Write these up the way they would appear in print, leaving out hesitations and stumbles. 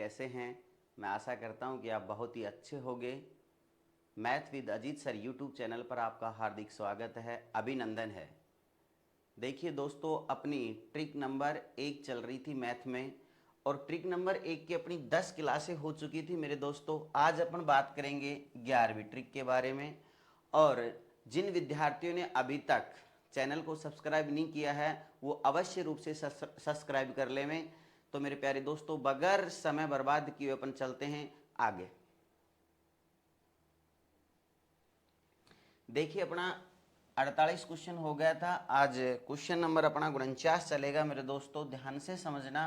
कैसे हैं। मैं आशा करता हूं कि आप बहुत ही अच्छे होंगे। Math with Ajit sir YouTube channel पर आपका हार्दिक स्वागत है, अभिनंदन है। देखिए दोस्तों, अपनी ट्रिक नंबर 1 चल रही थी मैथ में और ट्रिक नंबर 1 की अपनी 10 क्लासें हो चुकी थी मेरे दोस्तों। आज अपन बात करेंगे 11वीं ट्रिक के बारे में। और जिन विद्यार्थियों ने अभी तक चैनल को सब्सक्राइब नहीं किया है वो अवश्य रूप से सब्सक्राइब कर लें। तो मेरे प्यारे दोस्तों, बगैर समय बर्बाद किए अपन चलते हैं आगे। देखिए, अपना 48 क्वेश्चन हो गया था। आज क्वेश्चन नंबर अपना 49 चलेगा मेरे दोस्तों, ध्यान से समझना।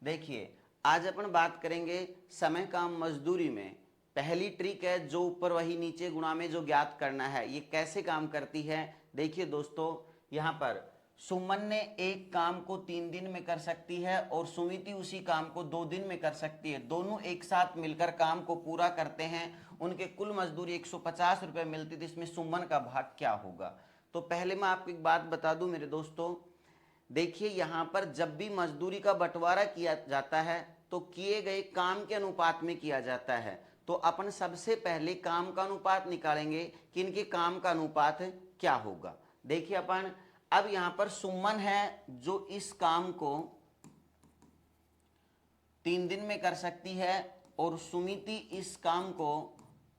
देखिए, आज अपन बात करेंगे समय काम मजदूरी में। पहली ट्रिक है जो ऊपर वही नीचे गुणा में जो ज्ञात करना है, ये कैसे काम करती है। देखिए दोस्तों, यहाँ पर सुमन ने एक काम को 3 दिन में कर सकती है और सुमिति उसी काम को 2 दिन में कर सकती है। दोनों एक साथ मिलकर काम को पूरा करते हैं, उनके कुल मजदूरी 150 रुपए मिलती थी। इसमें सुमन का भाग क्या होगा। तो पहले मैं आपको एक बात बता दूं मेरे दोस्तों, देखिए यहां पर जब भी मजदूरी का बंटवारा किया जाता है तो किए गए काम के अनुपात में किया जाता है। तो अपन सबसे पहले काम का अनुपात निकालेंगे कि इनके काम का अनुपात क्या होगा। देखिए अपन, अब यहां पर सुमन है जो इस काम को 3 दिन में कर सकती है और सुमिति इस काम को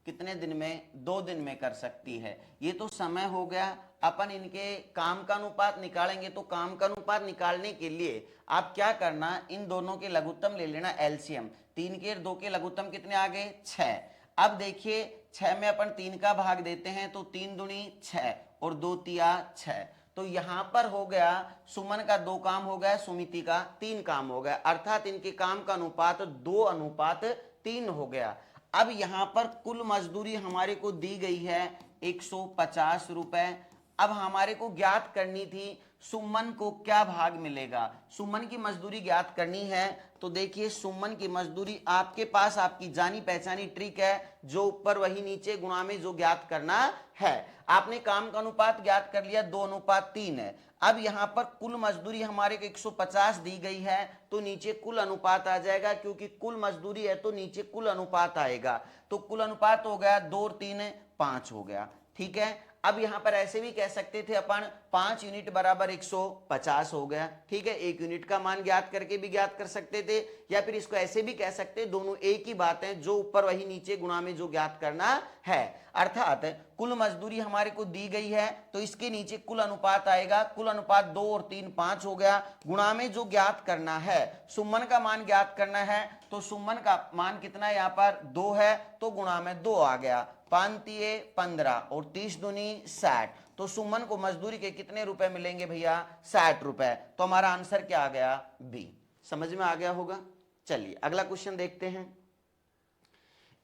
कितने दिन में, 2 दिन में कर सकती है। ये तो समय हो गया। अपन इनके काम का अनुपात निकालेंगे तो काम का अनुपात निकालने के लिए आप क्या करना, इन दोनों के लघुत्तम ले लेना एलसीएम। 3 के 2 के लघुत्तम कितने आ गए, 6। अब देखिए 6 में अपन 3 का भाग देते हैं तो 3 दूनी 6 और 2 तिया 6। तो यहां पर हो गया सुमन का 2 काम हो गया, सुमिति का 3 काम हो गया, अर्थात इनके काम का अनुपात 2:3 हो गया। अब यहां पर कुल मजदूरी हमारे को दी गई है 150 रुपए। अब हमारे को ज्ञात करनी थी सुमन को क्या भाग मिलेगा। सुमन की मजदूरी ज्ञात करनी है तो देखिए सुमन की मजदूरी आपके पास आपकी जानी पहचानी ट्रिक है, जो ऊपर वही नीचे गुणा में जो ज्ञात करना है। आपने काम का अनुपात ज्ञात कर लिया, 2:3 है। अब यहां पर कुल मजदूरी हमारे को 150 दी गई है तो नीचे कुल अनुपात आ जाएगा, क्योंकि कुल मजदूरी है तो नीचे कुल अनुपात आएगा। तो कुल अनुपात हो गया 2 और 3 5 हो गया। ठीक है, अब यहां पर ऐसे भी कह सकते थे अपन 5 यूनिट बराबर 150 हो गया। ठीक है, 1 यूनिट का मान ज्ञात करके भी ज्ञात कर सकते थे, या फिर इसको ऐसे भी कह सकते, दोनों एक ही बात है, जो ऊपर वही नीचे गुणा में जो ज्ञात करना है। अर्थात कुल मजदूरी हमारे को दी गई है तो इसके नीचे कुल अनुपात आएगा। कुल अनुपात 2 और 3 5 हो गया। गुणा में जो ज्ञात करना है, सुमन का मान ज्ञात करना है तो सुमन का मान कितना है, यहां पर 2 है तो गुणा में 2 आ गया। 5 तिये 15 और 30 दूनी 60। तो सुमन को मजदूरी के कितने रुपए मिलेंगे भैया, 60 रुपए। तो हमारा आंसर क्या आ गया, बी। समझ में आ गया होगा। चलिए अगला क्वेश्चन देखते हैं।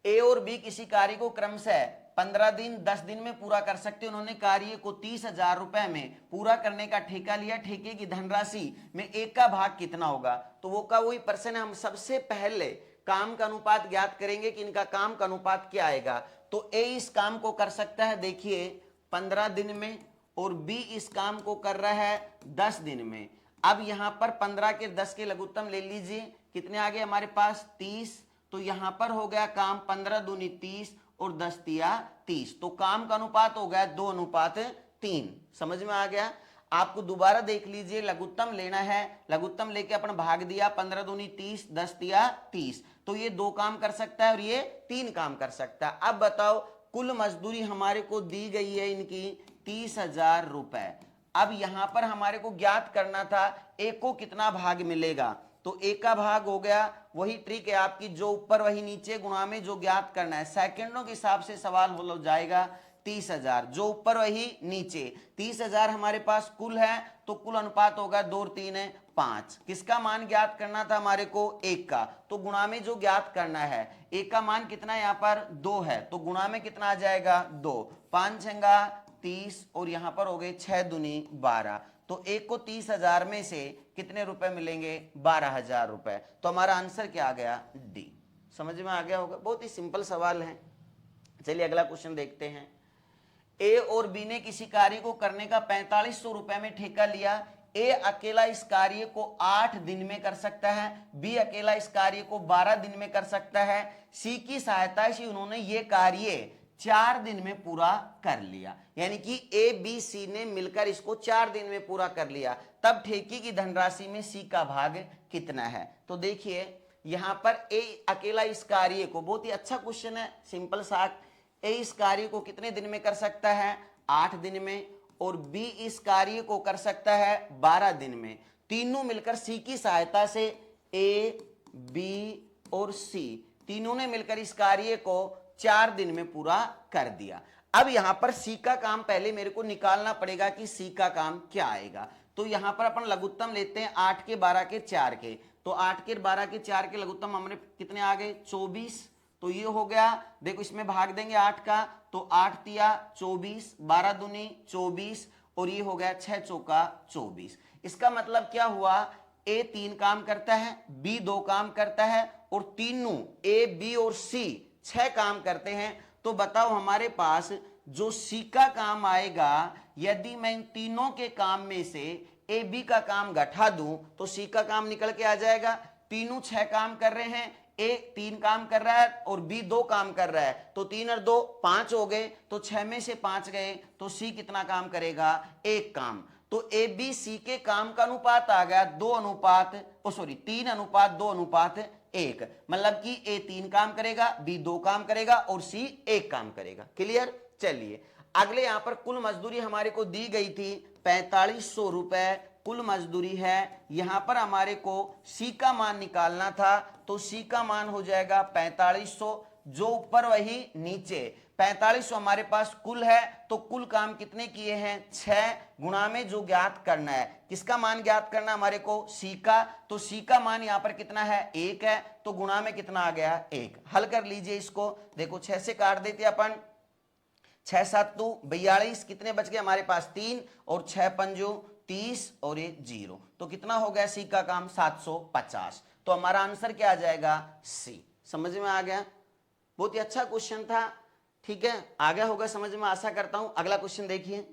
ए और बी किसी कार्य को क्रमशः 15 दिन 10 दिन में पूरा कर सकते। उन्होंने कार्य को 30,000 रुपए में पूरा करने का ठेका लिया। ठेके की धनराशि में एक का भाग कितना होगा। तो वो का वही प्रश्न है। हम सबसे पहले काम का अनुपात ज्ञात करेंगे कि इनका काम का अनुपात क्या आएगा। तो ए इस काम को कर सकता है देखिए 15 दिन में और बी इस काम को कर रहा है 10 दिन में। अब यहां पर 15 के 10 के लघुत्तम ले लीजिए, कितने आ गए हमारे पास, 30। तो यहां पर हो गया काम 15 दूनी 30 और 10 तिया 30। तो काम का अनुपात हो गया 2:3। समझ में आ गया। आपको दोबारा देख लीजिए, लघुत्तम लेना है, लघुत्तम लेके अपन भाग दिया, 15 दूनी 30 10 तिया 30। तो ये 2 काम कर सकता है और ये 3 काम कर सकता है। अब बताओ कुल मजदूरी हमारे को दी गई है इनकी 30,000 रुपए। अब यहां पर हमारे को ज्ञात करना था ए को कितना भाग मिलेगा। तो एक का भाग हो गया, वही ट्रिक है आपकी, जो ऊपर वही नीचे गुणा में जो ज्ञात करना है। सेकंडों के हिसाब से सवाल हो जाएगा। 30,000 जो ऊपर वही नीचे, 30,000 हमारे पास कुल है तो कुल अनुपात होगा 2 और 3 5। किसका मान ज्ञात करना था हमारे को, एक का। तो गुणा में जो ज्ञात करना है, एक का मान कितना है, यहाँ पर 2 है तो गुणा में कितना आ जाएगा 2। 5 छंगा 30 और यहां पर हो गए 6 दूनी 12। तो एक को 30,000 में से कितने रुपए मिलेंगे, 12,000 रुपए। तो हमारा आंसर क्या आ गया, डी। समझ में आ गया होगा, बहुत ही सिंपल सवाल है। चलिए अगला क्वेश्चन देखते हैं। ए और बी ने किसी कार्य को करने का 4500 रुपए में ठेका लिया। ए अकेला इस कार्य को 8 दिन में कर सकता है, बी अकेला इस कार्य को 12 दिन में कर सकता है, सी की सहायता से उन्होंने ये कार्य 4 दिन में पूरा कर लिया। यानी कि ए बी सी ने मिलकर इसको 4 दिन में पूरा कर लिया। तब ठेके की धनराशि में सी का भाग कितना है? तो देखिए यहां पर ए अकेला इस कार्य को, बहुत ही अच्छा क्वेश्चन है, सिंपल सा, ए इस कार्य को कितने दिन में कर सकता है? 8 दिन में। और बी इस कार्य को कर सकता है 12 दिन में। तीनों मिलकर सी की सहायता से, ए बी और सी तीनों ने मिलकर इस कार्य को 4 दिन में पूरा कर दिया। अब यहां पर सी का काम पहले मेरे को निकालना पड़ेगा कि सी का काम क्या आएगा। तो यहां पर अपन लघुत्तम लेते हैं 8 के 12 के 4 के। तो 8 के 12 के 4 के लघुत्तम हमने कितने आ गए? 24। तो ये हो गया, देखो इसमें भाग देंगे 8 का, तो 8 तिया 24, 12 दूनी 24, और ये हो गया 6 चौका 24। इसका मतलब क्या हुआ? ए 3 काम करता है, बी 2 काम करता है, और तीनों ए बी और सी 6 काम करते हैं। तो बताओ हमारे पास जो सी का काम आएगा, यदि मैं इन तीनों के काम में से ए बी का काम घटा दूं तो सी का काम निकल के आ जाएगा। तीनों 6 काम कर रहे हैं, ए 3 काम कर रहा है और बी 2 काम कर रहा है, तो 3 और 2 5 हो गए, तो 6 में से 5 गए, तो सी कितना काम करेगा? 1 काम। तो ए बी सी के काम का अनुपात आ गया 3 अनुपात 2 अनुपात 1। मतलब कि ए 3 काम करेगा, बी 2 काम करेगा और सी 1 काम करेगा। क्लियर? चलिए अगले यहां पर कुल मजदूरी हमारे को दी गई थी 4500 रुपए कुल मजदूरी है। यहां पर हमारे को सी का मान निकालना था, तो सी का मान हो जाएगा 4500, जो ऊपर वही नीचे। 4500 हमारे पास कुल है, तो कुल काम कितने किए हैं? 6 गुणा में जो ज्ञात करना है, किसका मान ज्ञात करना हमारे को? सी का। तो सी का मान यहां पर कितना है? 1 है, तो गुणा में कितना आ गया? 1। हल कर लीजिए इसको, देखो 6 से काट देते अपन, 6 7 42, कितने बच गए हमारे पास? 3, और 6 पंजो 30, और ये 0। तो कितना हो गया सी का काम? 750। तो हमारा आंसर क्या आ जाएगा? सी। समझ में आ गया? बहुत ही अच्छा क्वेश्चन था। ठीक है, आ गया होगा समझ में, आशा करता हूं। अगला क्वेश्चन देखिए,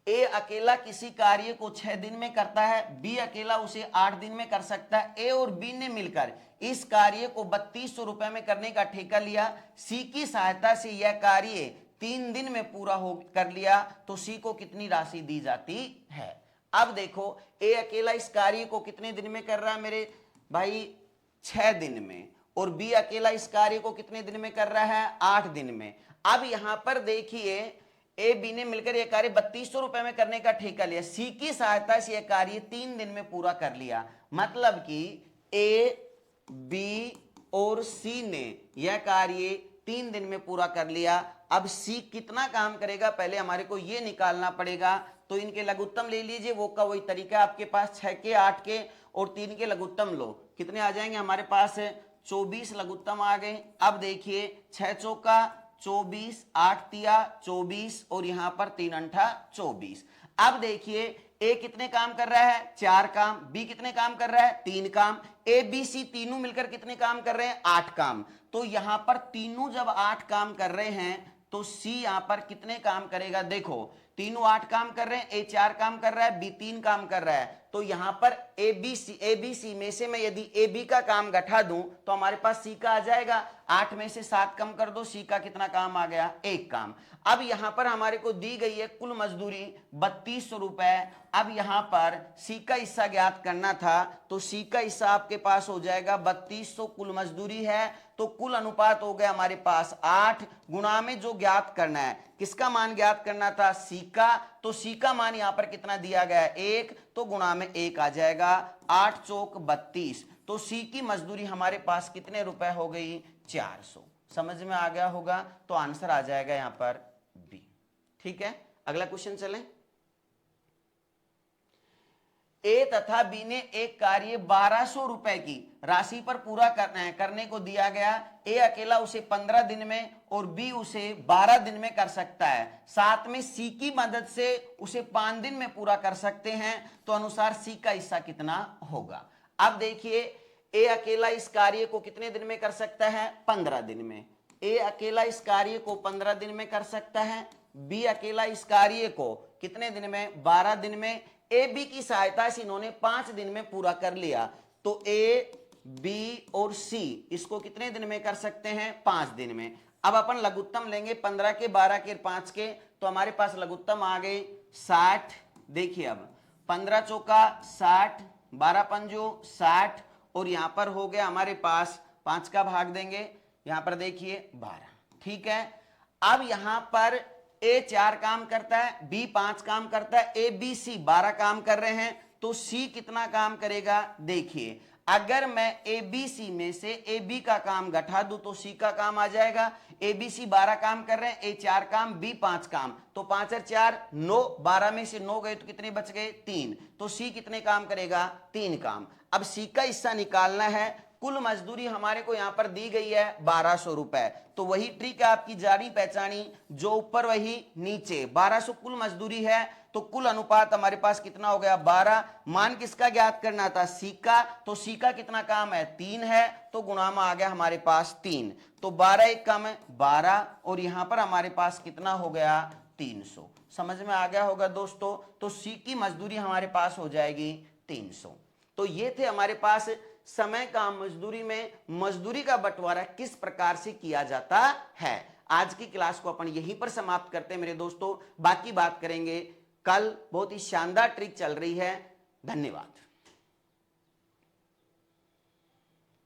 ए अकेला किसी कार्य को 6 दिन में करता है, बी अकेला उसे 8 दिन में कर सकता है। ए और बी ने मिलकर इस कार्य को 3200 रुपए में करने का ठेका लिया। सी की सहायता से यह कार्य 3 दिन में पूरा हो कर लिया, तो सी को कितनी राशि दी जाती है? अब देखो ए अकेला इस कार्य को कितने दिन में कर रहा है मेरे भाई? 6 दिन में। और बी अकेला इस कार्य को कितने दिन में कर रहा है? 8 दिन में। अब यहां पर देखिए ए बी ने मिलकर यह कार्य 3200 रुपए में करने का ठेका लिया। सी की सहायता से यह कार्य 3 दिन में पूरा कर लिया। मतलब कि ए बी और सी ने यह कार्य 3 दिन में पूरा कर लिया। अब सी कितना काम करेगा पहले हमारे को यह निकालना पड़ेगा। तो इनके लघुत्तम ले लीजिए, वो का वही तरीका आपके पास, 6 के 8 के और 3 के लघुत्तम लो। कितने आ जाएंगे हमारे पास? 24 लघुत्तम आ गए। अब देखिए 6 चौका 24, 8 तिया 24, और यहां पर 3 अंठा 24। अब देखिए ए कितने काम कर रहा है? 4 काम। बी कितने काम कर रहा है? 3 काम। ए बी सी तीनों मिलकर कितने काम कर रहे हैं? 8 काम। तो यहां पर तीनों जब 8 काम कर रहे हैं, तो सी यहां पर कितने काम करेगा? देखो तीनों 8 काम कर रहे हैं, ए 4 काम कर रहा है, बी 3 काम कर रहा है। तो यहां पर ए बी सी में से मैं यदि ए बी का काम घटा दूं तो हमारे पास सी का आ जाएगा। 8 में से 7 कम कर दो, सी का कितना काम आ गया? 1 काम। अब यहां पर हमारे को दी गई है कुल मजदूरी 3200 रुपए। अब यहां पर सी का हिस्सा ज्ञात करना था, तो सी का हिस्सा आपके पास हो जाएगा 3200 कुल मजदूरी है। तो कुल अनुपात हो गया हमारे पास 8, गुणा में जो ज्ञात करना है, किसका मान ज्ञात करना था? सी का। तो सी का मान यहां पर कितना दिया गया है? 1, तो गुणा में 1 आ जाएगा। 8 चौक 32। तो सी की मजदूरी हमारे पास कितने रुपए हो गई? 400। समझ में आ गया होगा, तो आंसर आ जाएगा यहां पर बी। ठीक है, अगला क्वेश्चन चलें। ए तथा बी ने एक कार्य 1200 रुपए की राशि पर पूरा करने को दिया गया। ए अकेला उसे 15 दिन में और बी उसे 12 दिन में कर सकता है। साथ में सी की मदद से उसे 5 दिन में पूरा कर सकते हैं। तो अनुसार सी का हिस्सा कितना होगा? अब देखिए ए अकेला इस कार्य को कितने दिन में कर सकता है? 15 दिन में। ए अकेला इस कार्य को 15 दिन में कर सकता है, बी अकेला इस कार्य को कितने दिन में, 12 दिन में। ए बी की सहायता से इन्होंने 5 दिन में पूरा कर लिया, तो ए बी और सी इसको कितने दिन में कर सकते हैं, 5 दिन में। अब अपन लघुत्तम लेंगे 15 के, 12 के, 5 के, तो हमारे पास लघुत्तम आ गए 60। देखिए अब 15 चौका 60, 12 पंजो 60, और यहां पर हो गया हमारे पास 5 का भाग देंगे, यहां पर देखिए 12। ठीक है, अब यहां पर ए 4 काम करता है, बी 5 काम करता है, ए बी सी 12 काम कर रहे हैं, तो सी कितना काम करेगा। देखिए अगर मैं ए बी सी में से ए बी का काम घटा दूं तो सी का काम आ जाएगा। ए बी सी 12 काम कर रहे हैं, ए 4 काम, बी 5 काम, तो 5 और 4 9, 12 में से 9 गए तो कितने बच गए, 3, तो सी कितने काम करेगा, 3 काम। अब सी का हिस्सा निकालना है। कुल मजदूरी हमारे को यहां पर दी गई है 1200 रुपए, तो वही ट्रिक है आपकी जानी पहचानी, जो ऊपर वही नीचे। 1200 कुल मजदूरी है, तो कुल अनुपात हमारे पास कितना हो गया, 12। मान किसका ज्ञात करना था, सी का, तो सी का कितना काम है, 3 है, तो गुणा में आ गया हमारे पास 3, तो 12 एक कम है 12, और यहां पर हमारे पास कितना हो गया, 300। समझ में आ गया होगा दोस्तों। तो सी की मजदूरी हमारे पास हो जाएगी 300। तो ये थे हमारे पास समय काम मजदूरी में मजदूरी का बंटवारा किस प्रकार से किया जाता है। आज की क्लास को अपन यहीं पर समाप्त करते हैं मेरे दोस्तों, बाकी बात करेंगे कल। बहुत ही शानदार ट्रिक चल रही है। धन्यवाद।